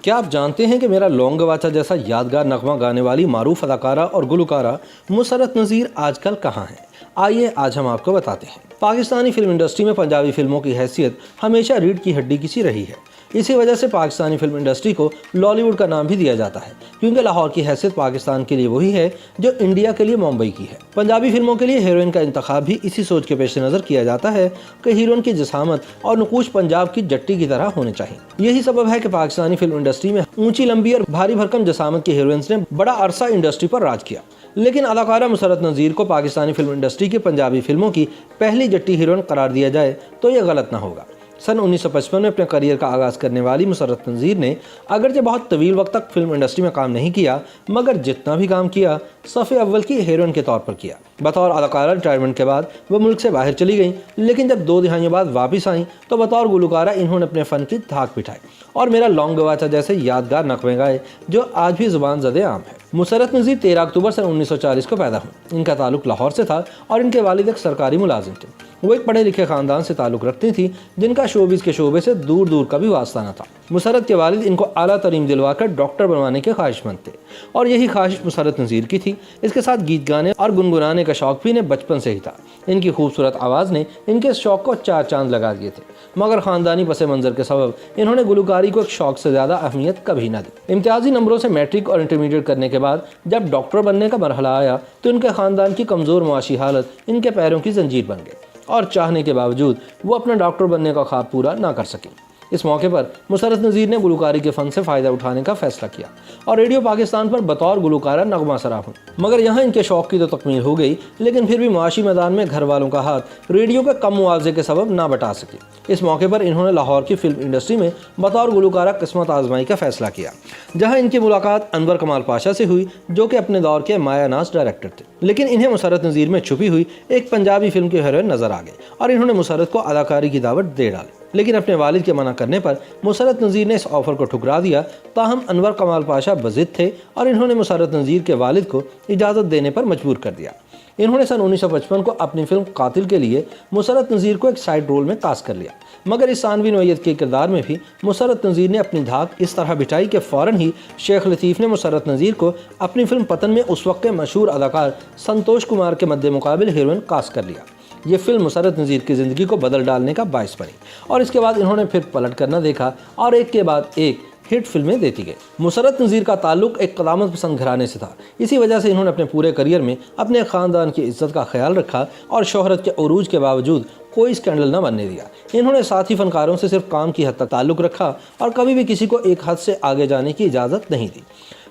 کیا آپ جانتے ہیں کہ میرا لونگ گواچا جیسا یادگار نغمہ گانے والی معروف اداکارہ اور گلوکارہ مسرت نذیر آج کل کہاں ہیں؟ آئیے آج ہم آپ کو بتاتے ہیں۔ پاکستانی فلم انڈسٹری میں پنجابی فلموں کی حیثیت ہمیشہ ریڑھ کی ہڈی کی سی رہی ہے۔ اسی وجہ سے پاکستانی فلم انڈسٹری کو لالی ووڈ کا نام بھی دیا جاتا ہے، کیونکہ لاہور کی حیثیت پاکستان کے لیے وہی ہے جو انڈیا کے لیے ممبئی کی ہے۔ پنجابی فلموں کے لیے ہیروئن کا انتخاب بھی اسی سوچ کے پیش نظر کیا جاتا ہے کہ ہیروئن کی جسامت اور نقوش پنجاب کی جٹی کی طرح ہونے چاہیے۔ یہی سبب ہے کہ پاکستانی فلم انڈسٹری میں اونچی لمبی اور بھاری بھرکم جسامت کے ہیروئنز نے بڑا عرصہ انڈسٹری پر راج کیا، لیکن اداکارہ مسرت نذیر کو پاکستانی فلم انڈسٹری کی پنجابی فلموں کی پہلی جٹی ہیروئن قرار دیا جائے تو یہ غلط نہ ہوگا۔ سن 1955 میں اپنے کریئر کا آغاز کرنے والی مسرت نذیر نے اگرچہ بہت طویل وقت تک فلم انڈسٹری میں کام نہیں کیا، مگر جتنا بھی کام کیا صف اول کی ہیروئن کے طور پر کیا۔ بطور اداکارہ ریٹائرمنٹ کے بعد وہ ملک سے باہر چلی گئیں، لیکن جب 2 دہائیوں بعد واپس آئیں تو بطور گلوکارہ انہوں نے اپنے فن کی دھاک بٹھائی اور میرا لونگ گواچا جیسے یادگار نغمے گائے جو آج بھی زبان زدِ عام ہے۔ مسرت نذیر 13 اکتوبر سن 1940 کو پیدا ہوئی۔ ان کا تعلق لاہور سے تھا اور ان کے والد ایک سرکاری ملازم تھے۔ وہ ایک پڑھے لکھے خاندان سے تعلق رکھتی تھیں جن کا شوبز کے شعبے سے دور دور کا بھی واسطہ نہ تھا۔ مسرت کے والد ان کو اعلیٰ تعلیم دلوا کر ڈاکٹر بنوانے کے خواہش مند تھے اور یہی خواہش مسرت نذیر کی تھی۔ اس کے ساتھ گیت گانے اور گنگنانے کا شوق بھی انہیں بچپن سے ہی تھا۔ ان کی خوبصورت آواز نے ان کے شوق کو 4 چاند لگا دیے تھے، مگر خاندانی پس منظر کے سبب انہوں نے گلوکاری کو ایک شوق سے زیادہ اہمیت کبھی نہ دی۔ امتیازی نمبروں سے میٹرک اور انٹرمیڈیٹ کرنے کے بعد جب ڈاکٹر بننے کا مرحلہ آیا تو ان کے خاندان کی کمزور معاشی حالت ان کے پیروں کی زنجیر بن گئی اور چاہنے کے باوجود وہ اپنا ڈاکٹر بننے کا خواب پورا نہ کر سکیں۔ اس موقع پر مسرت نذیر نے گلوکاری کے فن سے فائدہ اٹھانے کا فیصلہ کیا اور ریڈیو پاکستان پر بطور گلوکارہ نغمہ سرا ہوئی، مگر یہاں ان کے شوق کی تو تکمیل ہو گئی، لیکن پھر بھی معاشی میدان میں گھر والوں کا ہاتھ ریڈیو کے کم معاوضے کے سبب نہ بٹا سکے۔ اس موقع پر انہوں نے لاہور کی فلم انڈسٹری میں بطور گلوکارہ قسمت آزمائی کا فیصلہ کیا، جہاں ان کی ملاقات انور کمال پاشا سے ہوئی جو کہ اپنے دور کے مایہ ناز ڈائریکٹر تھے، لیکن انہیں مسرت نذیر میں چھپی ہوئی ایک پنجابی فلم کی ہیروئن نظر آ گئی اور انہوں نے مسرت کو اداکاری کی دعوت دے ڈالی، لیکن اپنے والد کے منع کرنے پر مسرت نذیر نے اس آفر کو ٹھکرا دیا۔ تاہم انور کمال پاشا بضد تھے اور انہوں نے مسرت نذیر کے والد کو اجازت دینے پر مجبور کر دیا۔ انہوں نے سن 1955 کو اپنی فلم قاتل کے لیے مسرت نذیر کو ایک سائیڈ رول میں کاسٹ کر لیا، مگر اس ثانوی نوعیت کے کردار میں بھی مسرت نذیر نے اپنی دھاک اس طرح بٹھائی کہ فوراً ہی شیخ لطیف نے مسرت نذیر کو اپنی فلم پتن میں اس وقت کے مشہور اداکار سنتوش کمار کے مد مقابل ہیروئن کاسٹ کر لیا۔ یہ فلم مسرت نذیر کی زندگی کو بدل ڈالنے کا باعث بنی اور اس کے بعد انہوں نے پھر پلٹ کر نہ دیکھا اور ایک کے بعد ایک ہٹ فلمیں دیتی گئی۔ مسرت نذیر کا تعلق ایک قدامت پسند گھرانے سے تھا، اسی وجہ سے انہوں نے اپنے پورے کریئر میں اپنے خاندان کی عزت کا خیال رکھا اور شہرت کے عروج کے باوجود کوئی اسکینڈل نہ بننے دیا۔ انہوں نے ساتھی فنکاروں سے صرف کام کی حد تک تعلق رکھا اور کبھی بھی کسی کو ایک حد سے آگے جانے کی اجازت نہیں دی۔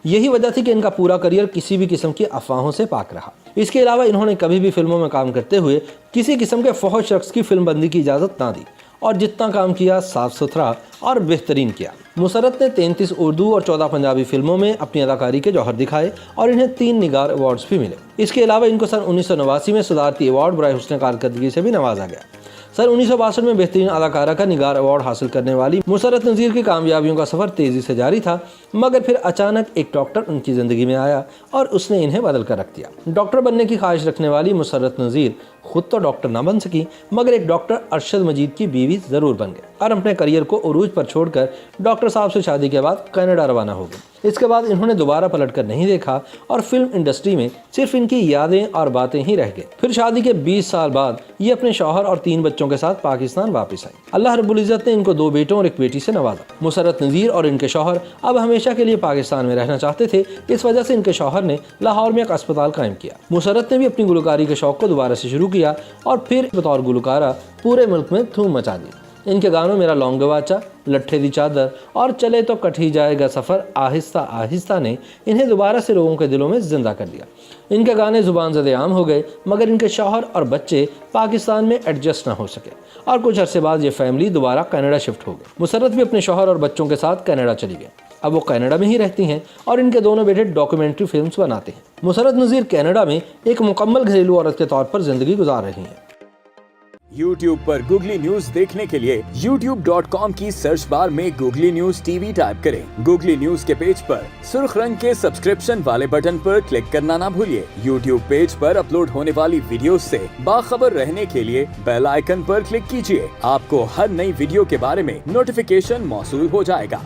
یہی وجہ تھی کہ ان کا پورا کریئر کسی بھی قسم کی افواہوں سے پاک رہا۔ اس کے علاوہ انہوں نے کبھی بھی فلموں میں کام کرتے ہوئے کسی قسم کے فحش شخص کی فلم بندی کی اجازت نہ دی اور جتنا کام کیا صاف ستھرا اور بہترین کیا۔ مسرت نے 33 اردو اور 14 پنجابی فلموں میں اپنی اداکاری کے جوہر دکھائے اور انہیں 3 نگار ایوارڈز بھی ملے۔ اس کے علاوہ ان کو سن 1989 میں صدارتی ایوارڈ برائے حسن کارکردگی سے بھی نوازا گیا۔ سن 1962 میں بہترین اداکارہ کا نگار ایوارڈ حاصل کرنے والی مسرت نذیر کی کامیابیوں کا سفر تیزی سے جاری تھا، مگر پھر اچانک ایک ڈاکٹر ان کی زندگی میں آیا اور اس نے انہیں بدل کر رکھ دیا۔ ڈاکٹر بننے کی خواہش رکھنے والی مسرت نذیر خود تو ڈاکٹر نہ بن سکی، مگر ایک ڈاکٹر ارشد مجید کی بیوی ضرور بن گئے اور اپنے کریئر کو عروج پر چھوڑ کر ڈاکٹر صاحب سے شادی کے بعد کینیڈا روانہ ہو گئے۔ اس کے بعد انہوں نے دوبارہ پلٹ کر نہیں دیکھا اور فلم انڈسٹری میں صرف ان کی یادیں اور باتیں ہی رہ گئے۔ پھر شادی کے 20 سال بعد یہ اپنے شوہر اور 3 بچوں کے ساتھ پاکستان واپس آئی۔ اللہ رب العزت نے ان کو 2 بیٹوں اور 1 بیٹی سے نوازا۔ مسرت نذیر اور ان کے شوہر اب ہمیشہ کے لیے پاکستان میں رہنا چاہتے تھے، اس وجہ سے ان کے شوہر نے لاہور میں ایک اسپتال قائم کیا۔ مسرت نے بھی اپنی گلوکاری کے شوق کو دوبارہ سے شروع کیا اور پھر بطور گلوکارہ پورے ملک میں دھوم مچا دی۔ ان کے گانوں میرا لونگ گواچا، لٹھے دی چادر اور چلے تو کٹ ہی جائے گا سفر آہستہ آہستہ نے انہیں دوبارہ سے لوگوں کے دلوں میں زندہ کر دیا۔ ان کے گانے زبان زدِ عام ہو گئے، مگر ان کے شوہر اور بچے پاکستان میں ایڈجسٹ نہ ہو سکے اور کچھ عرصے بعد یہ فیملی دوبارہ کینیڈا شفٹ ہو گئی۔ مسرت بھی اپنے شوہر اور بچوں کے ساتھ کینیڈا چلی گئی۔ اب وہ کینیڈا میں ہی رہتی ہیں اور ان کے دونوں بیٹے ڈاکیومنٹری فلمز بناتے ہیں۔ مسرت نذیر کینیڈا میں ایک مکمل گھریلو عورت کے طور پر زندگی گزار رہی ہیں۔ YouTube پر گوگلی نیوز دیکھنے کے لیے youtube.com کی سرچ بار میں googly news T V type کریں۔ گوگلی نیوز کے پیج پر سرخ رنگ کے سبسکرپشن والے بٹن پر کلک کرنا نہ بھولیے۔ YouTube پیج پر اپلوڈ ہونے والی ویڈیوز سے باخبر رہنے کے لیے بیل آئیکن پر کلک کیجیے۔ آپ کو ہر نئی ویڈیو کے بارے میں نوٹیفیکیشن موصول ہو جائے گا۔